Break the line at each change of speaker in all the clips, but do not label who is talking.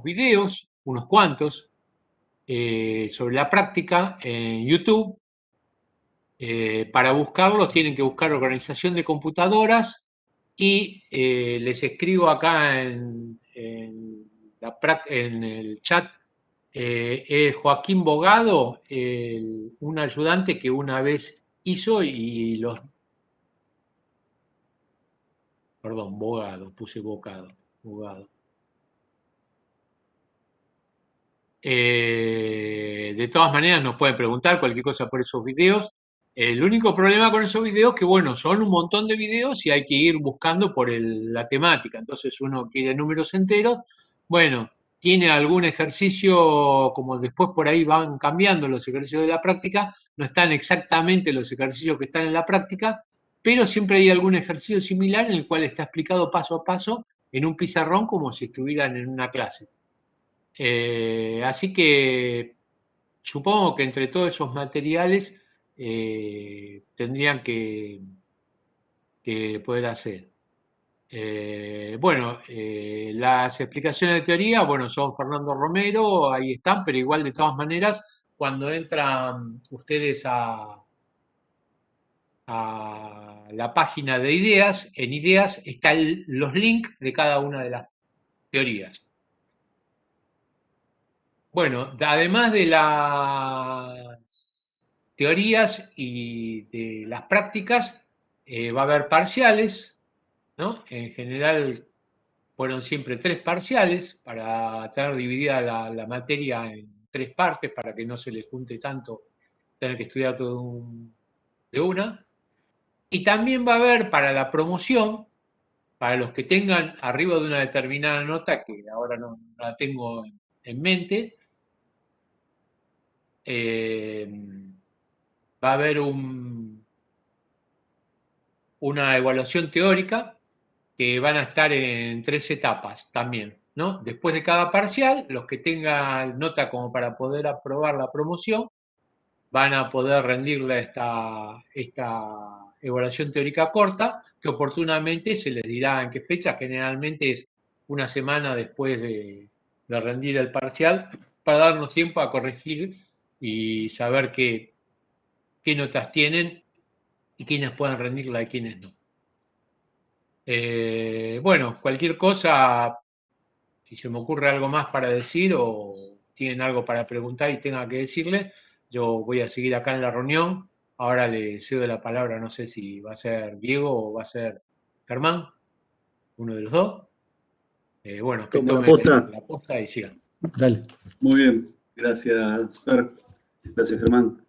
videos, unos cuantos, sobre la práctica en YouTube. Para buscarlos tienen que buscar organización de computadoras y les escribo acá en el chat. Es Joaquín Bogado, un ayudante que una vez hizo perdón, Bogado, puse Bogado. De todas maneras nos pueden preguntar cualquier cosa por esos videos. El único problema con esos videos es que, bueno, son un montón de videos y hay que ir buscando por la temática. Entonces uno quiere números enteros. Bueno, tiene algún ejercicio, como después por ahí van cambiando los ejercicios de la práctica, no están exactamente los ejercicios que están en la práctica, pero siempre hay algún ejercicio similar en el cual está explicado paso a paso en un pizarrón como si estuvieran en una clase. Así que supongo que entre todos esos materiales tendrían que poder hacer. Bueno, las explicaciones de teoría, bueno, son Fernando Romero, ahí están, pero igual de todas maneras, cuando entran ustedes a la página de ideas, en ideas están los links de cada una de las teorías. Bueno, además de las teorías y de las prácticas, va a haber parciales, ¿no? En general fueron siempre 3 parciales para tener dividida la materia en 3 partes para que no se les junte tanto tener que estudiar todo de una. Y también va a haber para la promoción, para los que tengan arriba de una determinada nota, que ahora no la tengo en mente, eh, va a haber una evaluación teórica que van a estar en 3 etapas también, ¿no? Después de cada parcial, los que tengan nota como para poder aprobar la promoción van a poder rendirle esta evaluación teórica corta, que oportunamente se les dirá en qué fecha, generalmente es una semana después de rendir el parcial, para darnos tiempo a corregir y saber qué notas tienen y quiénes pueden rendirla y quiénes no. Bueno, cualquier cosa, si se me ocurre algo más para decir o tienen algo para preguntar y tenga que decirle, yo voy a seguir acá en la reunión. Ahora le cedo la palabra, no sé si va a ser Diego o va a ser Germán, uno de los dos. Bueno, que
Tomo la
tomen
posta.
la posta y sigan.
Dale. Muy bien, gracias Fer, gracias Germán.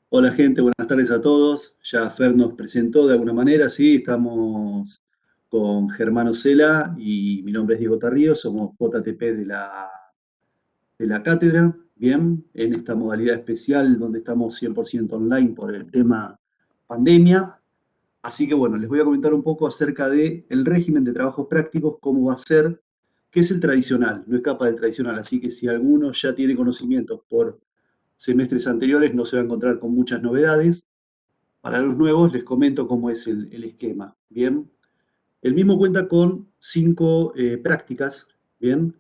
Hola gente, buenas tardes a todos. Ya Fer nos presentó de alguna manera, sí, estamos con Germán Ocela y mi nombre es Diego Tarrío, somos JTP de la cátedra, bien, en esta modalidad especial donde estamos 100% online por el tema pandemia. Así que bueno, les voy a comentar un poco acerca del régimen de trabajos prácticos, cómo va a ser, que es el tradicional, no escapa del tradicional. Así que si alguno ya tiene conocimientos por semestres anteriores, no se va a encontrar con muchas novedades. Para los nuevos les comento cómo es el esquema. Bien, el mismo cuenta con 5 prácticas. Bien,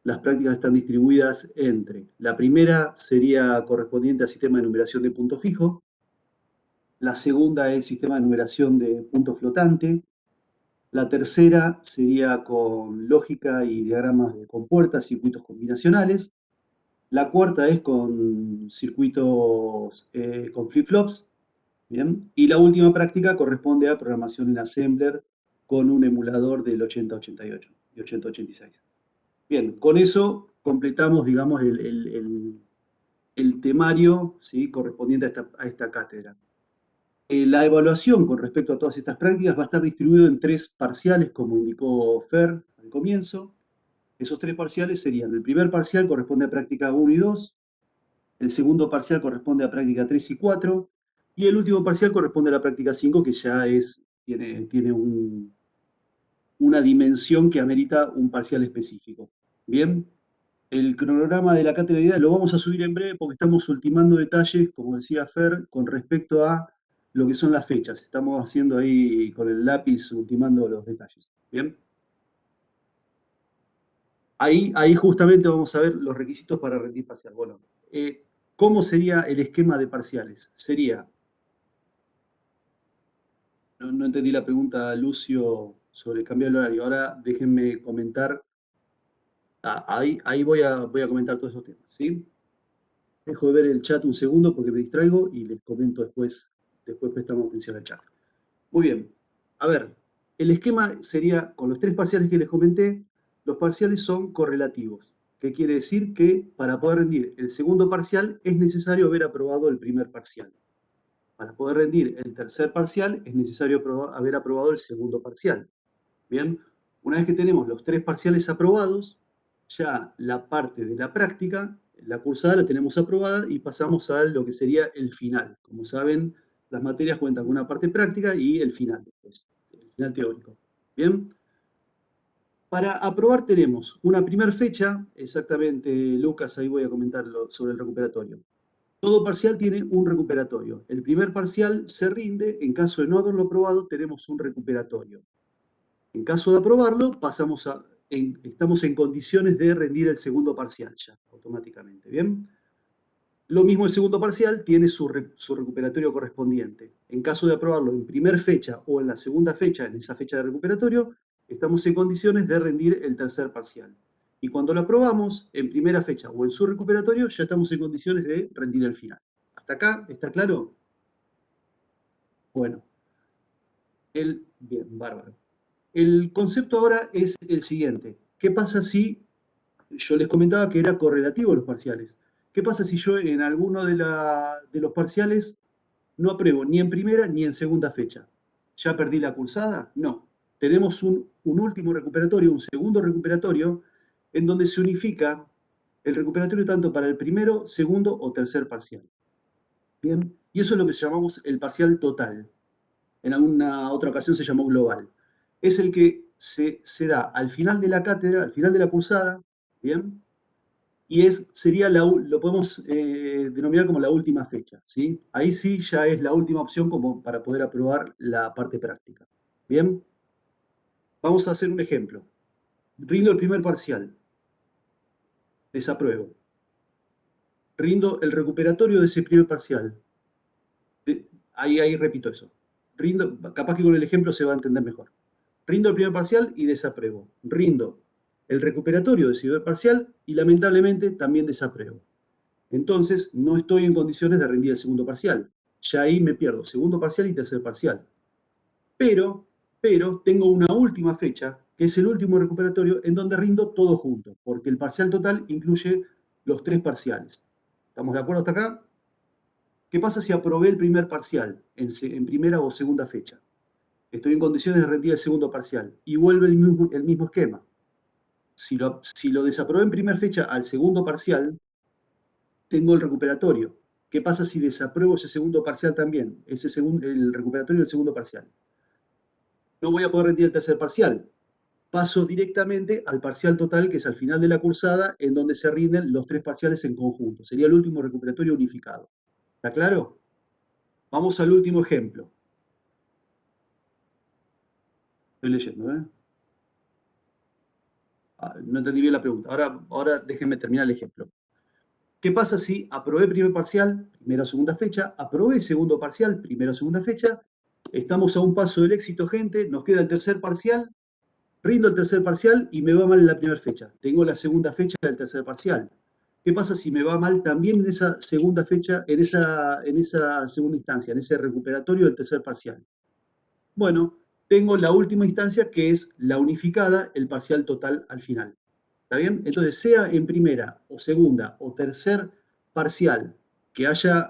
las prácticas están distribuidas entre, la primera sería correspondiente al sistema de numeración de punto fijo, la segunda es sistema de numeración de punto flotante, la tercera sería con lógica y diagramas de compuertas, circuitos combinacionales, la cuarta es con circuitos con flip-flops. Bien, y la última práctica corresponde a programación en Assembler con un emulador del 8088 y 8086. Bien, con eso completamos, digamos, el temario, ¿sí?, correspondiente a esta cátedra. La evaluación con respecto a todas estas prácticas va a estar distribuido en 3 parciales, como indicó Fer al comienzo. Esos 3 parciales serían: el primer parcial corresponde a práctica 1 y 2, el segundo parcial corresponde a práctica 3 y 4, y el último parcial corresponde a la práctica 5, que ya tiene una dimensión que amerita un parcial específico. Bien, el cronograma de la cátedra de ideas lo vamos a subir en breve porque estamos ultimando detalles, como decía Fer, con respecto a lo que son las fechas. Estamos haciendo ahí con el lápiz, ultimando los detalles. Bien. Ahí justamente vamos a ver los requisitos para rendir parcial. Bueno, ¿cómo sería el esquema de parciales? Sería, no entendí la pregunta, Lucio, sobre cambiar el horario. Ahora déjenme comentar. Ahí voy a comentar todos esos temas, ¿sí? Dejo de ver el chat un segundo porque me distraigo y les comento después prestamos atención al chat. Muy bien, a ver, el esquema sería, con los tres parciales que les comenté, los parciales son correlativos. ¿Qué quiere decir? Que para poder rendir el segundo parcial es necesario haber aprobado el primer parcial. Para poder rendir el tercer parcial es necesario haber aprobado el segundo parcial. Bien, una vez que tenemos los tres parciales aprobados, ya la parte de la práctica, la cursada la tenemos aprobada y pasamos a lo que sería el final. Como saben, las materias cuentan con una parte práctica y el final, después, el final teórico. Bien, para aprobar tenemos una primera fecha, exactamente, Lucas, ahí voy a comentarlo sobre el recuperatorio. Todo parcial tiene un recuperatorio. El primer parcial se rinde, en caso de no haberlo aprobado, tenemos un recuperatorio. En caso de aprobarlo, estamos en condiciones de rendir el segundo parcial ya, automáticamente. ¿Bien? Lo mismo el segundo parcial tiene su recuperatorio correspondiente. En caso de aprobarlo en primera fecha o en la segunda fecha, en esa fecha de recuperatorio, estamos en condiciones de rendir el tercer parcial. Y cuando lo aprobamos en primera fecha o en su recuperatorio, ya estamos en condiciones de rendir el final. ¿Hasta acá? ¿Está claro? Bueno, bien, bárbaro. El concepto ahora es el siguiente. ¿Qué pasa si yo les comentaba que era correlativo los parciales? ¿Qué pasa si yo en alguno de los parciales no apruebo ni en primera ni en segunda fecha? ¿Ya perdí la cursada? No. Tenemos un último recuperatorio, un segundo recuperatorio, en donde se unifica el recuperatorio tanto para el primero, segundo o tercer parcial. Bien, y eso es lo que llamamos el parcial total. En alguna otra ocasión se llamó global. Es el que se da al final de la cátedra, al final de la cursada, ¿bien? Y lo podemos denominar como la última fecha, ¿sí? Ahí sí ya es la última opción como para poder aprobar la parte práctica. ¿Bien? Vamos a hacer un ejemplo. Rindo el primer parcial, desapruebo. Rindo el recuperatorio de ese primer parcial. Ahí repito eso. Capaz que con el ejemplo se va a entender mejor. Rindo el primer parcial y desapruebo. Rindo el recuperatorio de ese primer parcial y lamentablemente también desapruebo. Entonces no estoy en condiciones de rendir el segundo parcial. Ya ahí me pierdo segundo parcial y tercer parcial. Pero, pero tengo una última fecha, que es el último recuperatorio, en donde rindo todo junto, porque el parcial total incluye los tres parciales. ¿Estamos de acuerdo hasta acá? ¿Qué pasa si aprobé el primer parcial en primera o segunda fecha? Estoy en condiciones de rendir el segundo parcial y vuelve el mismo esquema. Si lo desaprobé en primera fecha al segundo parcial, tengo el recuperatorio. ¿Qué pasa si desapruebo ese segundo parcial también? El recuperatorio del segundo parcial. No voy a poder rendir el tercer parcial. Paso directamente al parcial total, que es al final de la cursada, en donde se rinden los tres parciales en conjunto. Sería el último recuperatorio unificado. ¿Está claro? Vamos al último ejemplo. Estoy leyendo, ¿eh? No entendí bien la pregunta. Ahora déjenme terminar el ejemplo. ¿Qué pasa si aprobé primer parcial, primera o segunda fecha, aprobé segundo parcial, primera o segunda fecha? Estamos a un paso del éxito, gente, nos queda el tercer parcial, rindo el tercer parcial y me va mal en la primera fecha. Tengo la segunda fecha del tercer parcial. ¿Qué pasa si me va mal también en esa segunda fecha, en esa segunda instancia, en ese recuperatorio del tercer parcial? Bueno, tengo la última instancia que es la unificada, el parcial total al final. ¿Está bien? Entonces, sea en primera o segunda o tercer parcial que haya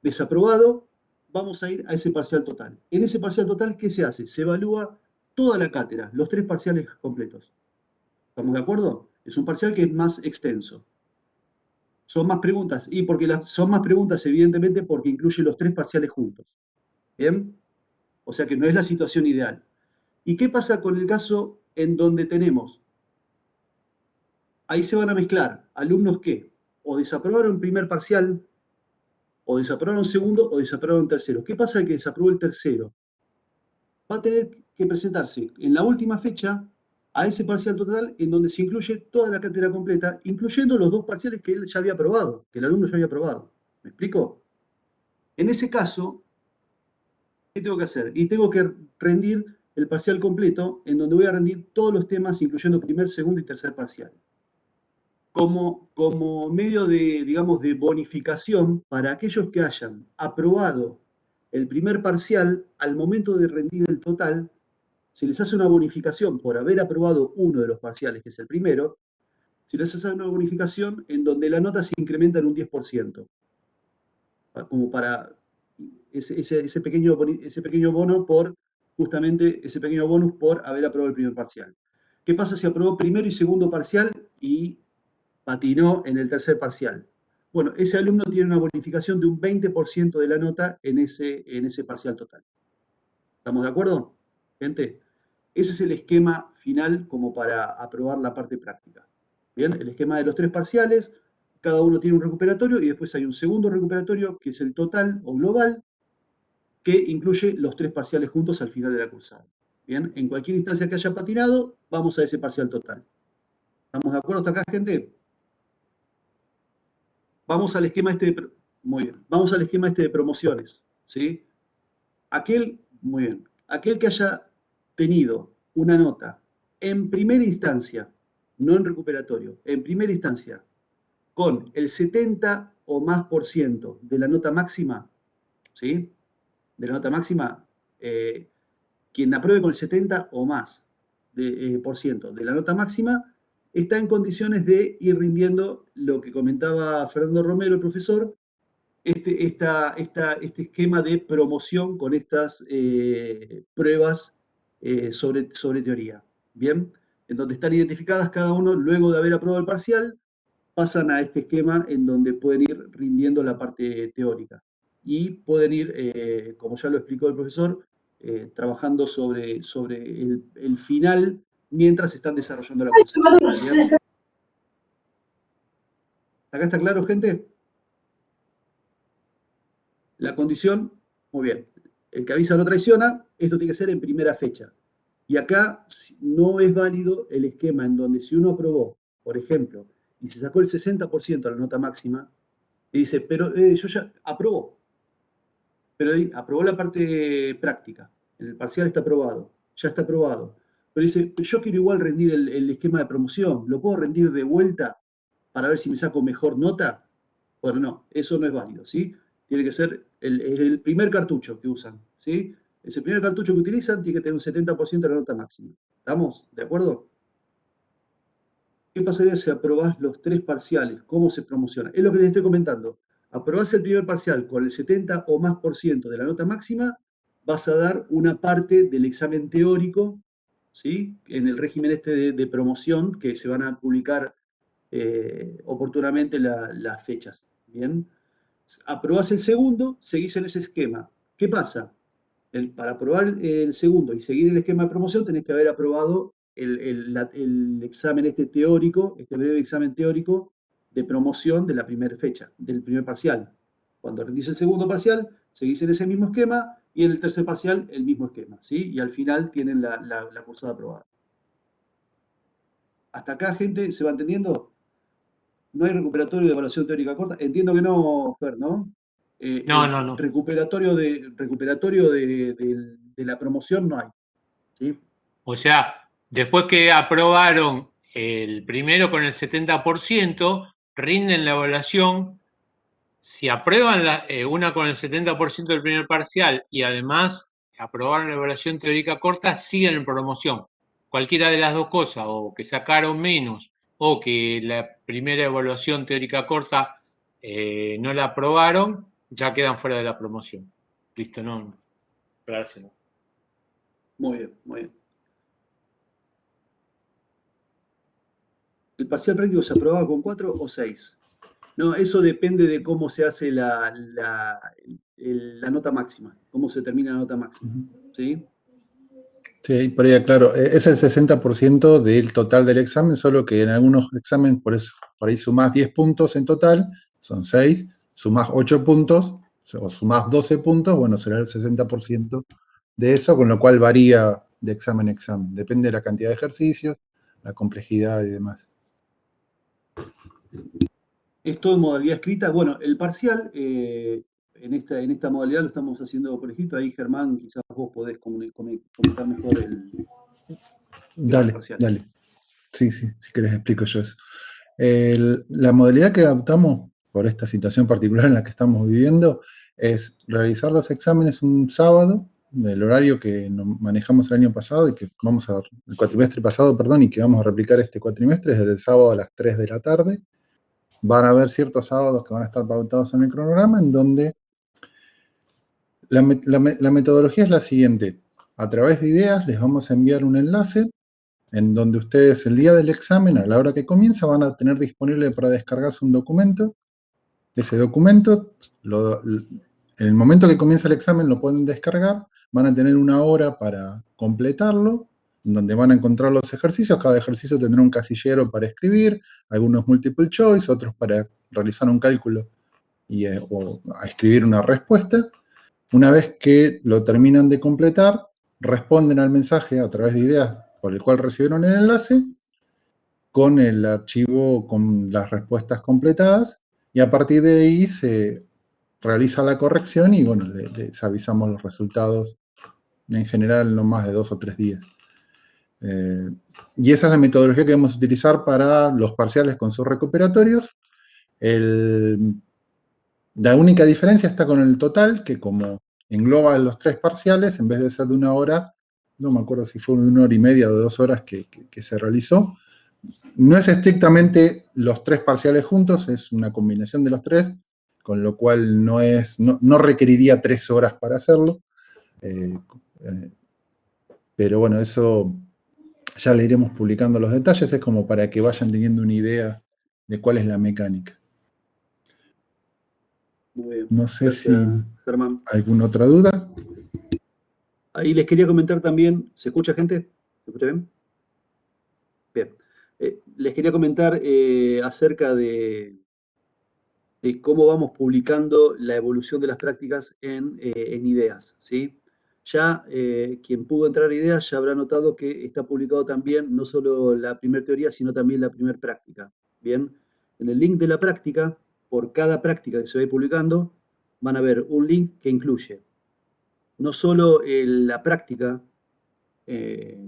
desaprobado, vamos a ir a ese parcial total. En ese parcial total, ¿qué se hace? Se evalúa toda la cátedra, los tres parciales completos. ¿Estamos de acuerdo? Es un parcial que es más extenso. Son más preguntas, y son más preguntas, evidentemente, porque incluye los tres parciales juntos. ¿Bien? O sea que no es la situación ideal. ¿Y qué pasa con el caso en donde tenemos? Ahí se van a mezclar alumnos que o desaprobaron primer parcial, o desaprobaron segundo, o desaprobaron tercero. ¿Qué pasa que desaprobó el tercero? Va a tener que presentarse en la última fecha a ese parcial total en donde se incluye toda la cátedra completa, incluyendo los 2 parciales que él ya había aprobado, que el alumno ya había aprobado. ¿Me explico? En ese caso, ¿qué tengo que hacer? Y tengo que rendir el parcial completo, en donde voy a rendir todos los temas, incluyendo primer, segundo y tercer parcial. Como medio de, digamos, de bonificación para aquellos que hayan aprobado el primer parcial, al momento de rendir el total, se les hace una bonificación por haber aprobado uno de los parciales, que es el primero, se les hace una bonificación en donde la nota se incrementa en un 10%, como para ese pequeño bono por, justamente, ese pequeño bonus por haber aprobado el primer parcial. ¿Qué pasa si aprobó primero y segundo parcial y patinó en el tercer parcial? Bueno, ese alumno tiene una bonificación de un 20% de la nota en ese parcial total. ¿Estamos de acuerdo, gente? Ese es el esquema final como para aprobar la parte práctica. Bien, el esquema de los 3 parciales, cada uno tiene un recuperatorio y después hay un segundo recuperatorio que es el total o global, que incluye los 3 parciales juntos al final de la cursada. Bien, en cualquier instancia que haya patinado, vamos a ese parcial total. ¿Estamos de acuerdo hasta acá, gente? Vamos al esquema este de, muy bien, vamos al esquema este de promociones, ¿sí? Muy bien, aquel que haya tenido una nota en primera instancia, no en recuperatorio, en primera instancia, con el 70 o más por ciento de la nota máxima, ¿sí? De la nota máxima, quien apruebe con el 70 o más por ciento de la nota máxima, está en condiciones de ir rindiendo lo que comentaba Fernando Romero, el profesor, este esquema de promoción con estas pruebas sobre teoría. Bien, en donde están identificadas cada uno luego de haber aprobado el parcial, pasan a este esquema en donde pueden ir rindiendo la parte teórica. Y pueden ir, como ya lo explicó el profesor, trabajando sobre el final mientras están desarrollando la cursada. ¿Bien? ¿Acá está claro, gente? La condición, muy bien, el que avisa no traiciona, esto tiene que ser en primera fecha. Y acá no es válido el esquema en donde si uno aprobó, por ejemplo, y se sacó el 60% de la nota máxima, y dice, pero yo ya aprobó, pero aprobó la parte práctica, en el parcial está aprobado, ya está aprobado. Pero dice, yo quiero igual rendir el esquema de promoción, ¿lo puedo rendir de vuelta para ver si me saco mejor nota? Bueno, no, eso no es válido, ¿sí? Tiene que ser el primer cartucho que usan, ¿sí? Ese primer cartucho que utilizan tiene que tener un 70% de la nota máxima. ¿Estamos? ¿De acuerdo? ¿Qué pasaría si aprobás los 3 parciales? ¿Cómo se promociona? Es lo que les estoy comentando. Aprobás el primer parcial con el 70 o más por ciento de la nota máxima, vas a dar una parte del examen teórico, ¿sí? En el régimen este de promoción, que se van a publicar oportunamente las fechas. ¿Bien? Aprobás el segundo, seguís en ese esquema. ¿Qué pasa? Para aprobar el segundo y seguir el esquema de promoción tenés que haber aprobado el examen este teórico, este breve examen teórico de promoción de la primera fecha, del primer parcial. Cuando rendís el segundo parcial, seguís en ese mismo esquema y en el tercer parcial el mismo esquema, ¿sí? Y al final tienen la cursada aprobada. ¿Hasta acá, gente, se va entendiendo? ¿No hay recuperatorio de evaluación teórica corta? Entiendo que no, Fer, ¿no?
No.
Recuperatorio de la promoción no hay, ¿sí?
O sea, después que aprobaron el primero con el 70%, rinden la evaluación. Si aprueban una con el 70% del primer parcial y además aprobaron la evaluación teórica corta, siguen en promoción. Cualquiera de las dos cosas, o que sacaron menos, o que la primera evaluación teórica corta no la aprobaron, ya quedan fuera de la promoción. Listo, no. Gracias.
Muy bien, muy bien. ¿El parcial práctico se aprobaba con 4 o 6? No, eso depende de cómo se hace la nota máxima, cómo se termina la nota máxima. ¿Sí?
Sí, por ahí, claro, es el 60% del total del examen, solo que en algunos exámenes por ahí sumás 10 puntos en total, son 6, sumás 8 puntos, o sumás 12 puntos, bueno, será el 60% de eso, con lo cual varía de examen a examen. Depende de la cantidad de ejercicios, la complejidad y demás.
Es todo en modalidad escrita. Bueno, el parcial, en esta modalidad lo estamos haciendo por escrito. Ahí, Germán, quizás vos podés comentar mejor el
Dale,
parcial.
dale. Sí, si querés explico yo eso. La modalidad que adoptamos por esta situación particular en la que estamos viviendo es realizar los exámenes un sábado, del horario que manejamos el año pasado y que el cuatrimestre pasado, perdón, y que vamos a replicar este cuatrimestre, desde el sábado a las 3 de la tarde. Van a haber ciertos sábados que van a estar pautados en el cronograma, en donde la metodología es la siguiente. A través de ideas les vamos a enviar un enlace en donde ustedes el día del examen, a la hora que comienza, van a tener disponible para descargarse un documento. Ese documento, en el momento que comienza el examen, lo pueden descargar, van a tener una hora para completarlo, donde van a encontrar los ejercicios. Cada ejercicio tendrá un casillero para escribir, algunos multiple choice, otros para realizar un cálculo o a escribir una respuesta. Una vez que lo terminan de completar, responden al mensaje a través de ideas por el cual recibieron el enlace, con el archivo con las respuestas completadas, y a partir de ahí se realiza la corrección y bueno, les avisamos los resultados, en general no más de 2 o 3 días. Y esa es la metodología que vamos a utilizar para los parciales con sus recuperatorios. La única diferencia está con el total, que como engloba los 3 parciales, en vez de ser de 1 hora, no me acuerdo si fue de 1 hora y media o de 2 horas que se realizó. No es estrictamente los 3 parciales juntos, es una combinación de los 3, con lo cual no requeriría 3 horas para hacerlo. Pero bueno, eso ya le iremos publicando los detalles, es como para que vayan teniendo una idea de cuál es la mecánica.
Muy bien.
No sé
Gracias,
si
Germán.
alguna otra duda.
Ahí les quería comentar también, ¿se escucha, gente? ¿Se escucha bien? Bien. Les quería comentar acerca de cómo vamos publicando la evolución de las prácticas en ideas, ¿sí? Ya quien pudo entrar a ideas ya habrá notado que está publicado también no solo la primera teoría, sino también la primera práctica. Bien, en el link de la práctica, por cada práctica que se va a ir publicando, van a ver un link que incluye no solo la práctica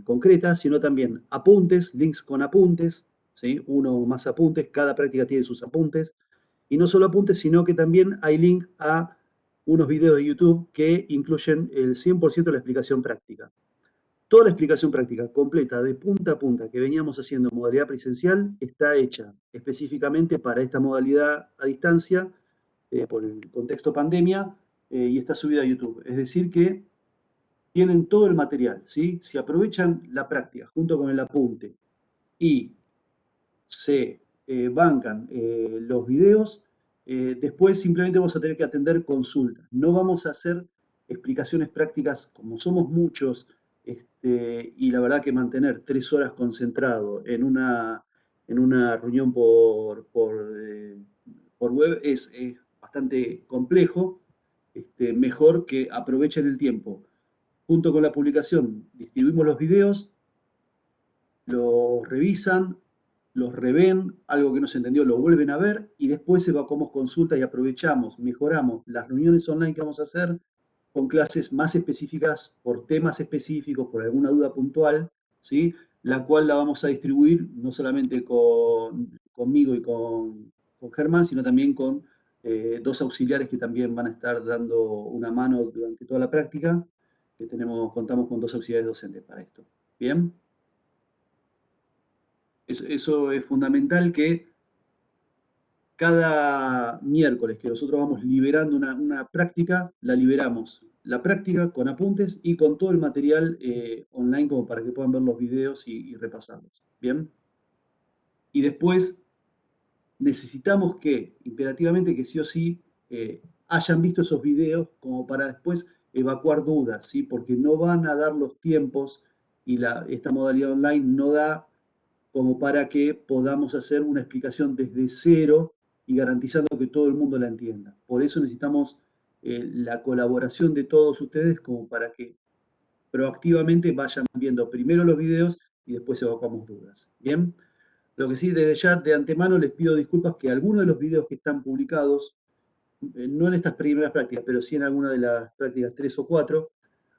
concreta, sino también apuntes, links con apuntes, ¿sí? Uno o más apuntes, cada práctica tiene sus apuntes, y no solo apuntes, sino que también hay link a unos videos de YouTube que incluyen el 100% de la explicación práctica. Toda la explicación práctica completa, de punta a punta, que veníamos haciendo en modalidad presencial, está hecha específicamente para esta modalidad a distancia, por el contexto pandemia, y está subida a YouTube. Es decir que tienen todo el material, ¿sí? Si aprovechan la práctica junto con el apunte y se bancan los videos, después simplemente vamos a tener que atender consultas. No vamos a hacer explicaciones prácticas como somos muchos, y la verdad que mantener 3 horas concentrado en una reunión por web es bastante complejo. Mejor que aprovechen el tiempo. Junto con la publicación, distribuimos los videos, los revisan, los reven, algo que no se entendió lo vuelven a ver y después evacuamos consulta y aprovechamos, mejoramos las reuniones online que vamos a hacer con clases más específicas, por temas específicos, por alguna duda puntual, ¿sí? La cual la vamos a distribuir no solamente conmigo y con Germán, sino también con 2 auxiliares que también van a estar dando una mano durante toda la práctica, que contamos con 2 auxiliares docentes para esto. ¿Bien? Eso es fundamental, que cada miércoles que nosotros vamos liberando una práctica, la liberamos. La práctica con apuntes y con todo el material online como para que puedan ver los videos y repasarlos. ¿Bien? Y después necesitamos imperativamente, que sí o sí hayan visto esos videos como para después evacuar dudas, ¿sí? Porque no van a dar los tiempos y esta modalidad online no da como para que podamos hacer una explicación desde cero y garantizando que todo el mundo la entienda. Por eso necesitamos la colaboración de todos ustedes como para que proactivamente vayan viendo primero los videos y después evacuamos dudas. Bien, lo que sí, desde ya de antemano les pido disculpas que algunos de los videos que están publicados, no en estas primeras prácticas, pero sí en alguna de las prácticas 3 o 4,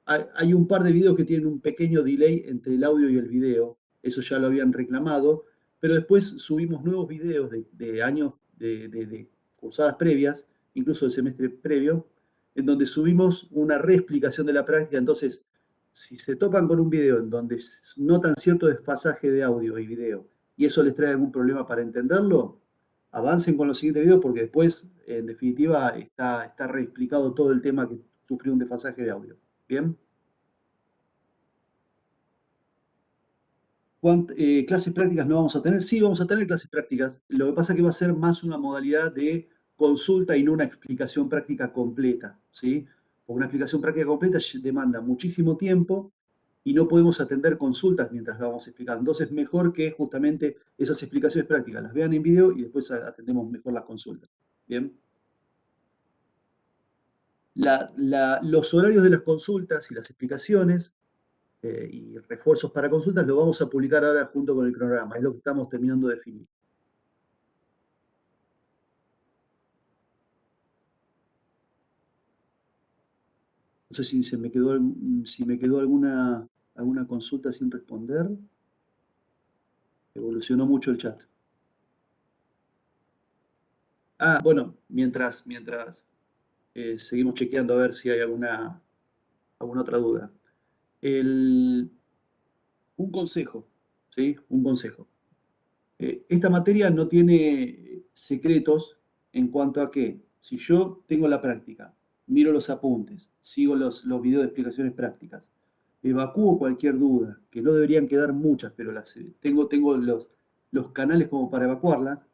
hay un par de videos que tienen un pequeño delay entre el audio y el video. Eso ya lo habían reclamado, pero después subimos nuevos videos de años, de cursadas previas, incluso del semestre previo, en donde subimos una reexplicación de la práctica. Entonces, si se topan con un video en donde notan cierto desfasaje de audio y video, y eso les trae algún problema para entenderlo, avancen con los siguientes videos porque después, en definitiva, está reexplicado todo el tema que sufrió un desfasaje de audio. Bien. ¿Clases prácticas no vamos a tener? Sí, vamos a tener clases prácticas. Lo que pasa es que va a ser más una modalidad de consulta y no una explicación práctica completa, ¿sí? Porque una explicación práctica completa demanda muchísimo tiempo y no podemos atender consultas mientras la vamos explicando. Entonces, mejor que justamente esas explicaciones prácticas las vean en video y después atendemos mejor las consultas. Bien. Los horarios de las consultas y las explicaciones y refuerzos para consultas lo vamos a publicar ahora junto con el cronograma, es lo que estamos terminando de definir. No sé si me quedó alguna consulta sin responder. Evolucionó mucho el chat. Ah, bueno, mientras seguimos chequeando a ver si hay alguna otra duda. Un consejo, ¿sí? Un consejo. Esta materia no tiene secretos en cuanto a que si yo tengo la práctica, miro los apuntes, sigo los videos de explicaciones prácticas, evacúo cualquier duda, que no deberían quedar muchas, pero tengo los canales como para evacuarla,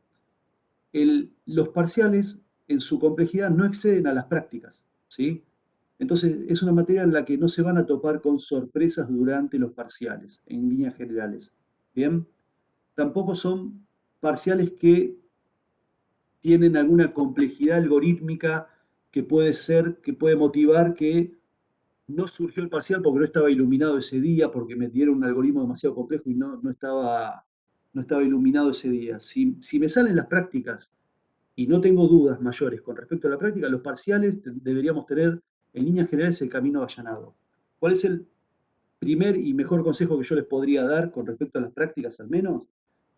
los parciales en su complejidad no exceden a las prácticas, ¿sí? Entonces es una materia en la que no se van a topar con sorpresas durante los parciales, en líneas generales. ¿Bien? Tampoco son parciales que tienen alguna complejidad algorítmica que puede motivar que no surgió el parcial porque no estaba iluminado ese día, porque me dieron un algoritmo demasiado complejo y no estaba iluminado ese día. Si me salen las prácticas y no tengo dudas mayores con respecto a la práctica, los parciales deberíamos tener en líneas generales el camino allanado. ¿Cuál es el primer y mejor consejo que yo les podría dar con respecto a las prácticas al menos?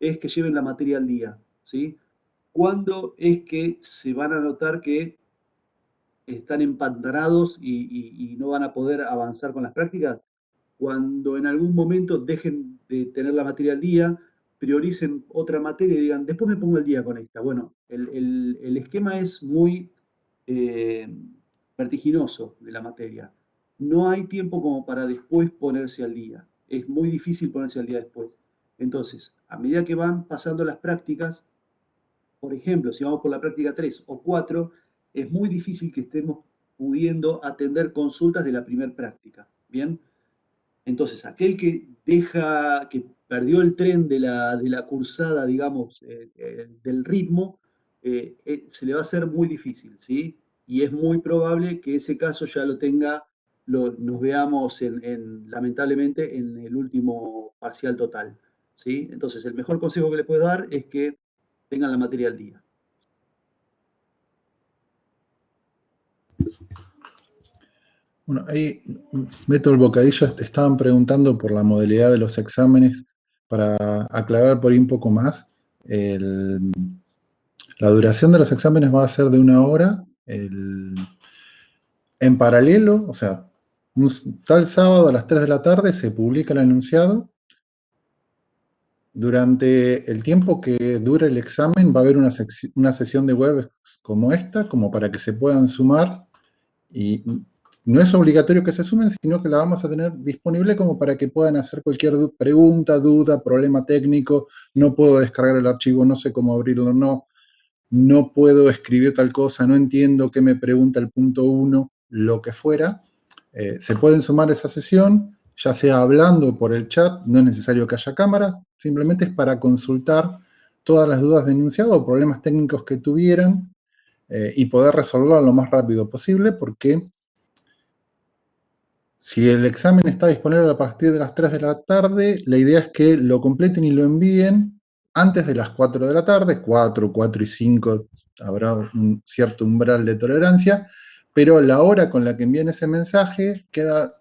Es que lleven la materia al día, ¿sí? ¿Cuándo es que se van a notar que están empantanados y no van a poder avanzar con las prácticas? Cuando en algún momento dejen de tener la materia al día, prioricen otra materia y digan, después me pongo al día con esta. Bueno, el esquema es muy eh, vertiginoso de la materia. No hay tiempo como para después ponerse al día. Es muy difícil ponerse al día después. Entonces, a medida que van pasando las prácticas, por ejemplo, si vamos por la práctica 3 o 4, es muy difícil que estemos pudiendo atender consultas de la primera práctica. ¿Bien? Entonces, aquel que perdió el tren de la cursada, digamos, del ritmo, se le va a hacer muy difícil, ¿sí? Y es muy probable que ese caso ya lo tenga, nos veamos lamentablemente en el último parcial total, ¿sí? Entonces, el mejor consejo que le puedo dar es que tengan la materia al día.
Bueno, ahí, Beto el Bocadillo, te estaban preguntando por la modalidad de los exámenes para aclarar por ahí un poco más. La duración de los exámenes va a ser de 1 hora. En paralelo, o sea, tal sábado a las 3 de la tarde se publica el enunciado. Durante el tiempo que dure el examen va a haber una sesión de web como esta, como para que se puedan sumar. Y no es obligatorio que se sumen, sino que la vamos a tener disponible como para que puedan hacer cualquier pregunta, duda, problema técnico. No puedo descargar el archivo, no sé cómo abrirlo, no puedo escribir tal cosa, no entiendo qué me pregunta el punto 1, lo que fuera. Se pueden sumar a esa sesión, ya sea hablando por el chat, no es necesario que haya cámaras, simplemente es para consultar todas las dudas de enunciado o problemas técnicos que tuvieran y poder resolverlo lo más rápido posible, porque Si el examen está disponible a partir de las 3 de la tarde, la idea es que lo completen y lo envíen antes de las 4 de la tarde, 4, 4 y 5, habrá un cierto umbral de tolerancia, pero la hora con la que envíen ese mensaje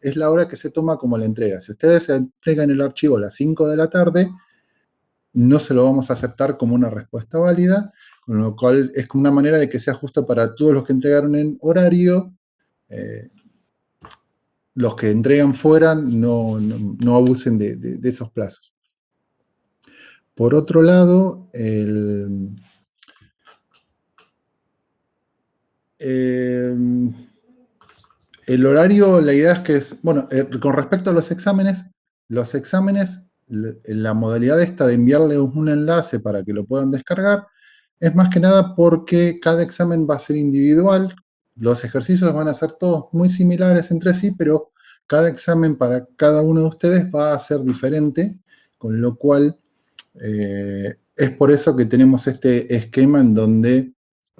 es la hora que se toma como la entrega. Si ustedes entregan el archivo a las 5 de la tarde, no se lo vamos a aceptar como una respuesta válida, con lo cual es como una manera de que sea justo para todos los que entregaron en horario. Los que entregan fuera no abusen de esos plazos. Por otro lado, el horario, la idea es que bueno, con respecto a los exámenes, la modalidad esta de enviarle un enlace para que lo puedan descargar, es más que nada porque cada examen va a ser individual, los ejercicios van a ser todos muy similares entre sí, pero cada examen para cada uno de ustedes va a ser diferente, con lo cual es por eso que tenemos este esquema en donde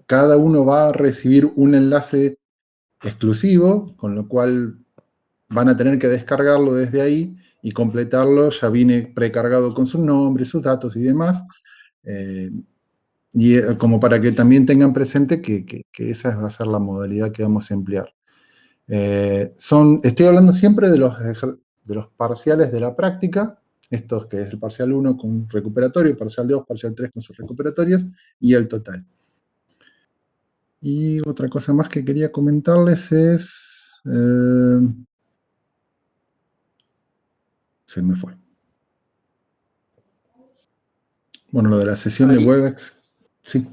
cada uno va a recibir un enlace exclusivo, con lo cual van a tener que descargarlo desde ahí y completarlo, ya viene precargado con su nombre, sus datos y demás. Como para que también tengan presente que esa va a ser la modalidad que vamos a emplear. Estoy hablando siempre de los parciales de la práctica, estos que es el parcial 1 con recuperatorio, parcial 2, parcial 3 con sus recuperatorios y el total. Y otra cosa más que quería comentarles es... se me fue. Bueno, lo de la sesión de Webex, sí.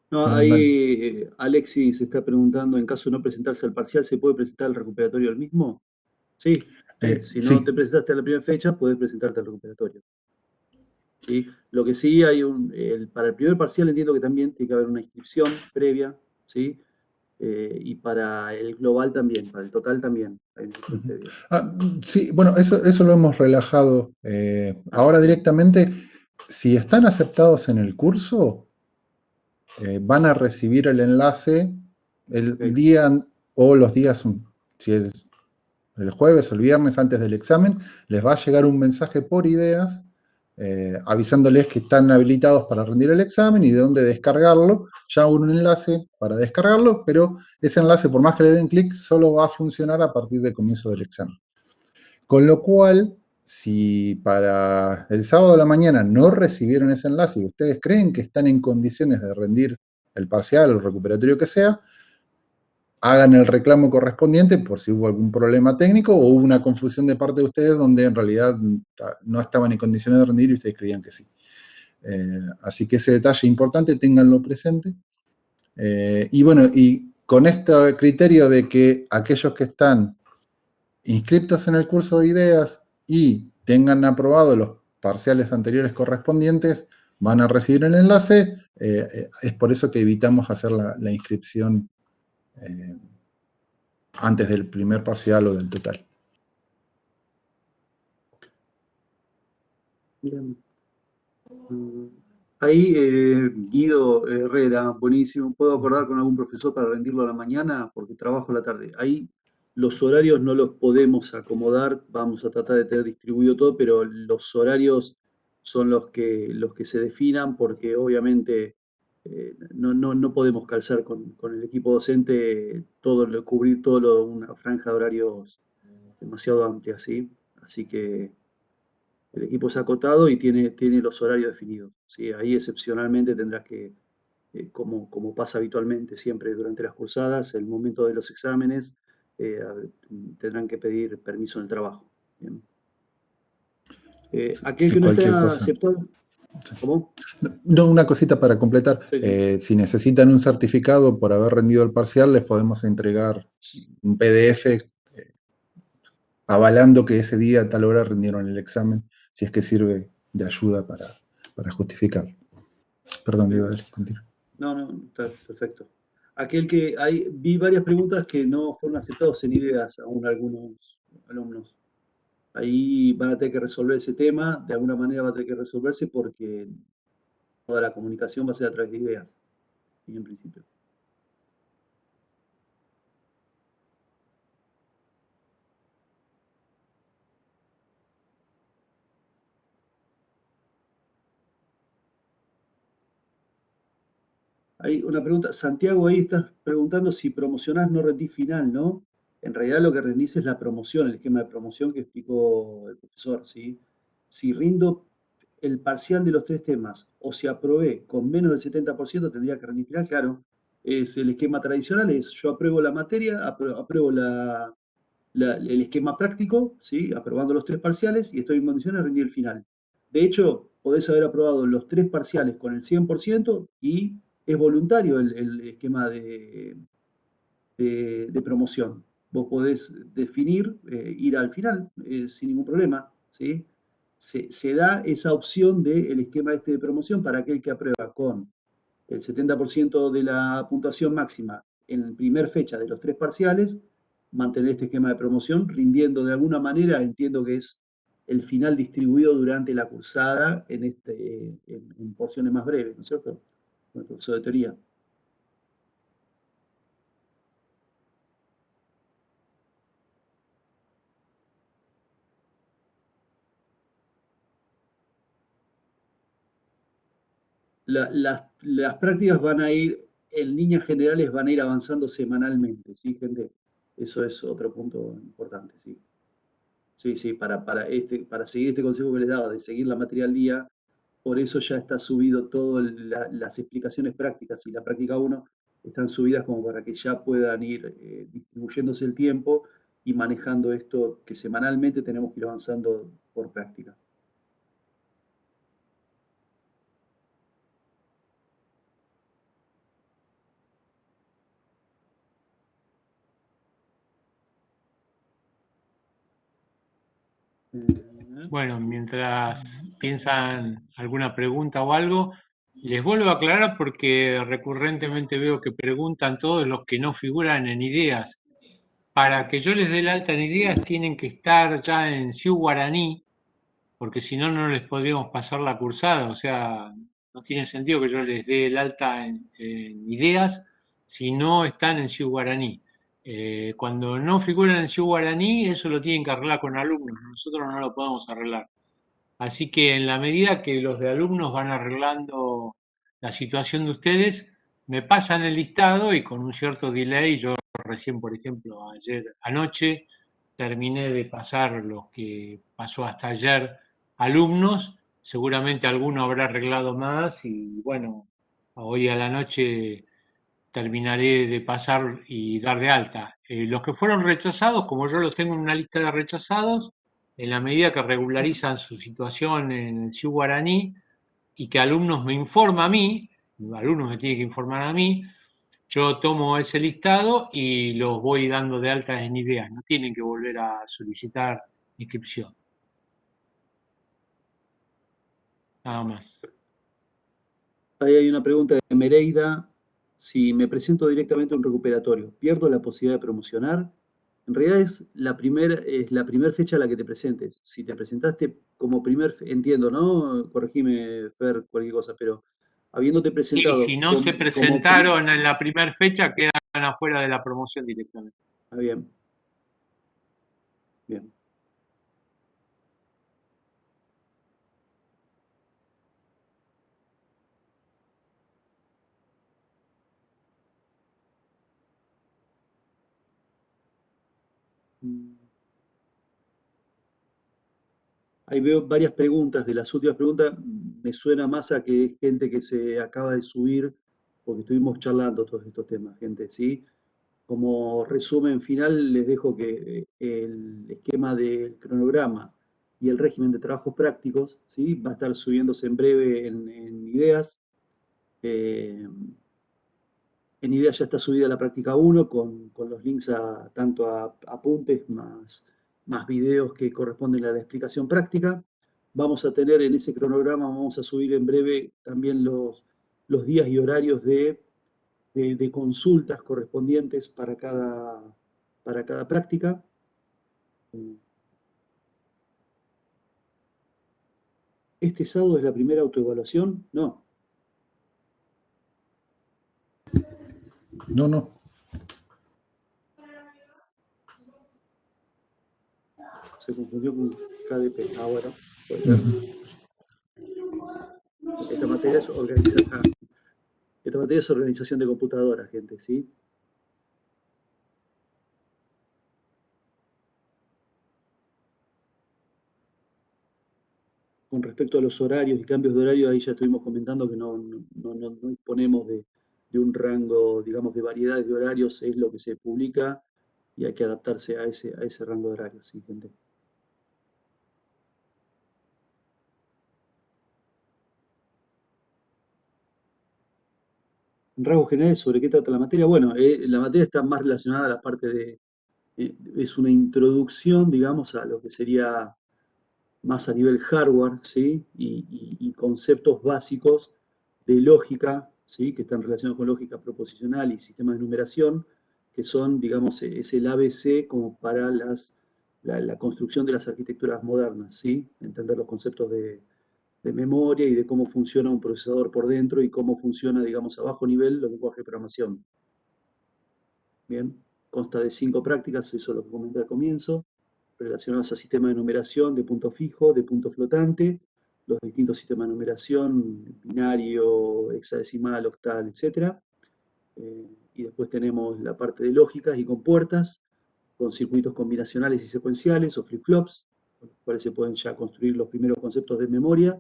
No, ahí Alexis se está preguntando, en caso de no presentarse al parcial, ¿se puede presentar el recuperatorio al mismo? Sí, sí. Si no te
Sí,
presentaste a la primera fecha, puedes presentarte al recuperatorio. ¿Sí? Lo que sí hay para el primer parcial entiendo que también tiene que haber una inscripción previa, ¿sí? Y para el global también, para el total también hay una inscripción previa.
sí, bueno, eso lo hemos relajado. Ahora
Bien.
directamente, si están aceptados en el curso, van a recibir el enlace el
Ok.
día o los días, si es el jueves o el viernes antes del examen, les va a llegar un mensaje por ideas avisándoles que están habilitados para rendir el examen y de dónde descargarlo. Ya un enlace para descargarlo, pero ese enlace, por más que le den clic, solo va a funcionar a partir del comienzo del examen. Con lo cual, si para el sábado de la mañana no recibieron ese enlace y ustedes creen que están en condiciones de rendir el parcial o el recuperatorio que sea, hagan el reclamo correspondiente por si hubo algún problema técnico o hubo una confusión de parte de ustedes donde en realidad no estaban en condiciones de rendir y ustedes creían que sí. Así que ese detalle importante, ténganlo presente. Y bueno, y con este criterio de que aquellos que están inscriptos en el curso de ideas y tengan aprobado los parciales anteriores correspondientes, van a recibir el enlace. Es por eso que evitamos hacer la inscripción antes del primer parcial o del total.
Bien. Ahí, Guido Herrera, buenísimo. ¿Puedo acordar con algún profesor para rendirlo a la mañana? Porque trabajo a la tarde. Ahí los horarios no los podemos acomodar. Vamos a tratar de tener distribuido todo, pero los horarios son los que se definan porque obviamente no podemos calzar con el equipo docente cubrir una franja de horarios demasiado amplia, ¿sí? Así que el equipo es acotado y tiene los horarios definidos, ¿sí? Ahí excepcionalmente tendrás que, como pasa habitualmente siempre durante las cursadas, el momento de los exámenes, tendrán que pedir permiso en el trabajo. ¿Bien? Aquel
Sí,
que no
cualquier
está
cosa.
aceptado, ¿cómo?
No, una cosita para completar.
Sí, sí.
Si necesitan un certificado por haber rendido el parcial, les podemos entregar un PDF avalando que ese día a tal hora rindieron el examen, si es que sirve de ayuda para justificar. Perdón, Diego,
Bien.
dale, continúa.
No, está perfecto. Vi varias preguntas que no fueron aceptadas en ideas aún algunos alumnos. Ahí van a tener que resolver ese tema, de alguna manera va a tener que resolverse porque toda la comunicación va a ser a través de ideas, en principio. Hay una pregunta, Santiago, ahí estás preguntando si promocionás no rendís final, ¿no? En realidad lo que rendís es la promoción, el esquema de promoción que explicó el profesor, ¿sí? Si rindo el parcial de los 3 temas o si aprobé con menos del 70% tendría que rendir final, claro. Es el esquema tradicional, es yo apruebo la materia, apruebo el esquema práctico, ¿sí? Aprobando los 3 parciales y estoy en condiciones de rendir el final. De hecho, podés haber aprobado los 3 parciales con el 100% y es voluntario el esquema de promoción. Vos podés definir ir al final sin ningún problema, ¿sí? Se da esa opción del esquema este de promoción para aquel que aprueba con el 70% de la puntuación máxima en primer fecha de los 3 parciales, mantener este esquema de promoción, rindiendo de alguna manera, entiendo que es el final distribuido durante la cursada en porciones más breves, ¿no es cierto? Con el profesor de teoría. Las prácticas van a ir, en líneas generales, van a ir avanzando semanalmente, ¿sí, gente? Eso es otro punto importante, ¿sí? Sí, sí, para seguir este consejo que les daba, de seguir la materia al día, por eso ya está subido todas las explicaciones prácticas y la práctica uno están subidas como para que ya puedan ir distribuyéndose el tiempo y manejando esto que semanalmente tenemos que ir avanzando por práctica.
Bueno, mientras piensan alguna pregunta o algo, les vuelvo a aclarar porque recurrentemente veo que preguntan todos los que no figuran en ideas. Para que yo les dé el alta en ideas tienen que estar ya en Ciu Guaraní, porque si no, no les podríamos pasar la cursada. O sea, no tiene sentido que yo les dé el alta en ideas si no están en Ciu Guaraní. Cuando no figuran en Ciu Guaraní, eso lo tienen que arreglar con alumnos. Nosotros no lo podemos arreglar. Así que en la medida que los de alumnos van arreglando la situación de ustedes, me pasan el listado y con un cierto delay, yo recién, por ejemplo, ayer anoche terminé de pasar lo que pasó hasta ayer alumnos, seguramente alguno habrá arreglado más y bueno, hoy a la noche terminaré de pasar y dar de alta. Los que fueron rechazados, como yo los tengo en una lista de rechazados, en la medida que regularizan su situación en el CIU Guaraní y que alumnos me informan a mí, alumnos me tienen que informar a mí, yo tomo ese listado y los voy dando de alta en ideas, no tienen que volver a solicitar inscripción. Nada más.
Ahí hay una pregunta de Mereida. Si me presento directamente a un recuperatorio, ¿pierdo la posibilidad de promocionar? En realidad es la primera fecha a la que te presentes. Si te presentaste como entiendo, ¿no? Corregime, Fer, cualquier cosa, pero habiéndote
Sí, si
presentado
no se
como
presentaron en la primera fecha, quedan afuera de la promoción directamente.
bien, bien. Ahí veo varias preguntas. De las últimas preguntas, me suena más a que es gente que se acaba de subir, porque estuvimos charlando todos estos temas, gente, ¿sí? Como resumen final, les dejo que el esquema del cronograma y el régimen de trabajos prácticos, ¿sí? Va a estar subiéndose en breve en ideas. En ideas ya está subida la práctica 1 con los links tanto a apuntes más videos que corresponden a la explicación práctica. Vamos a tener en ese cronograma, vamos a subir en breve también los días y horarios de consultas correspondientes para cada práctica. ¿Este sábado es la primera autoevaluación? No.
No.
Se confundió con KDP. Ah, bueno, puede ser. Esta materia es organizada. Esta materia es organización de computadoras, gente, ¿sí? Con respecto a los horarios y cambios de horario, ahí ya estuvimos comentando que no disponemos de un rango, digamos, de variedades de horarios, es lo que se publica y hay que adaptarse a ese rango de horarios, ¿sí, gente? En rasgos generales, ¿sobre qué trata la materia? Bueno, la materia está más relacionada a la parte de, es una introducción, digamos, a lo que sería más a nivel hardware, ¿sí? Y conceptos básicos de lógica, ¿sí? Que están relacionados con lógica proposicional y sistemas de numeración, que son, digamos, es el ABC como para la construcción de las arquitecturas modernas, ¿sí? Entender los conceptos de memoria y de cómo funciona un procesador por dentro y cómo funciona, digamos, a bajo nivel los lenguajes de programación. Bien, consta de 5 prácticas, eso es lo que comenté al comienzo, relacionadas a sistemas de numeración de punto fijo, de punto flotante, los distintos sistemas de numeración, binario, hexadecimal, octal, etc. Y después tenemos la parte de lógicas y compuertas, con circuitos combinacionales y secuenciales o flip-flops, con los cuales se pueden ya construir los primeros conceptos de memoria.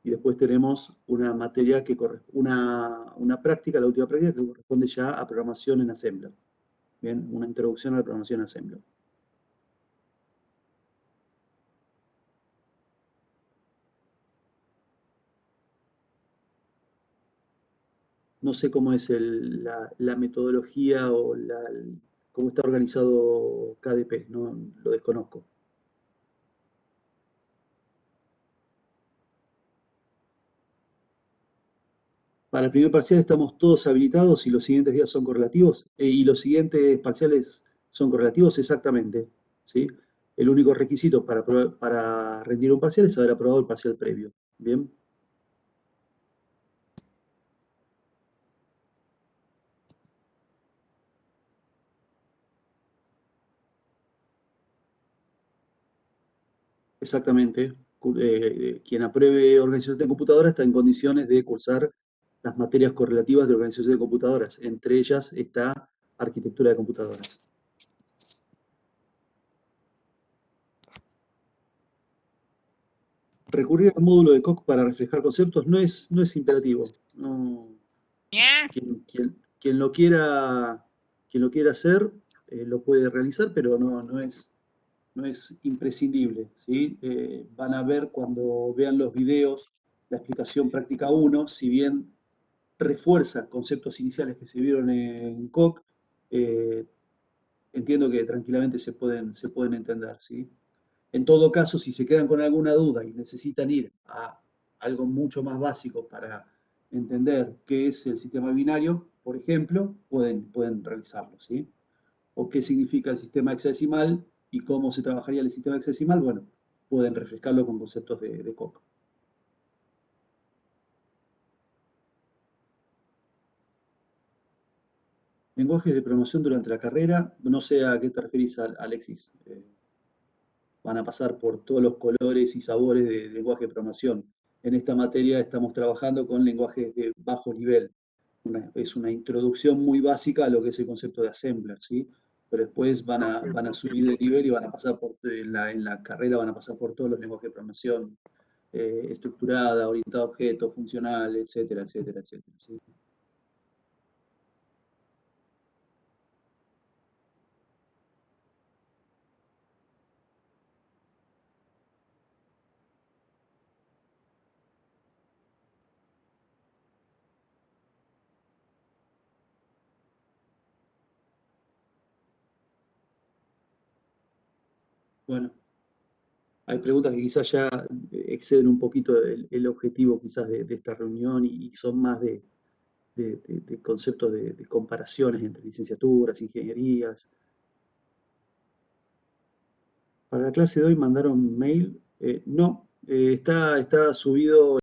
Y después tenemos una materia una práctica, la última práctica, que corresponde ya a programación en Assembler. Bien, una introducción a la programación en Assembler. No sé cómo es la metodología o cómo está organizado KDP, no lo desconozco. Para el primer parcial estamos todos habilitados y los siguientes días son correlativos. Y los siguientes parciales son correlativos exactamente, ¿sí? El único requisito para rendir un parcial es haber aprobado el parcial previo. ¿Bien? Exactamente. Quien apruebe organización de computadoras está en condiciones de cursar las materias correlativas de organización de computadoras. Entre ellas está arquitectura de computadoras. Recurrir al módulo de COC para reflejar conceptos no es imperativo. No, quien lo quiera hacer, lo puede realizar, pero no es imprescindible, ¿sí? Van a ver cuando vean los videos la explicación práctica 1, si bien refuerza conceptos iniciales que se vieron en COC, entiendo que tranquilamente se pueden entender, ¿sí? En todo caso, si se quedan con alguna duda y necesitan ir a algo mucho más básico para entender qué es el sistema binario, por ejemplo, pueden realizarlo, ¿sí? O qué significa el sistema hexadecimal y cómo se trabajaría el sistema hexadecimal, bueno, pueden refrescarlo con conceptos de COC. Lenguajes de programación durante la carrera, no sé a qué te referís, Alexis. Van a pasar por todos los colores y sabores de lenguaje de programación. En esta materia estamos trabajando con lenguajes de bajo nivel. Es una introducción muy básica a lo que es el concepto de assembler, ¿sí? Pero después van a subir de nivel y van a pasar en la carrera van a pasar por todos los lenguajes de programación estructurada, orientada a objetos, funcional, etcétera, etcétera, etcétera, ¿sí? Bueno, hay preguntas que quizás ya exceden un poquito el objetivo quizás de esta reunión y son más de conceptos de comparaciones entre licenciaturas, ingenierías. Para la clase de hoy mandaron mail. No, está subido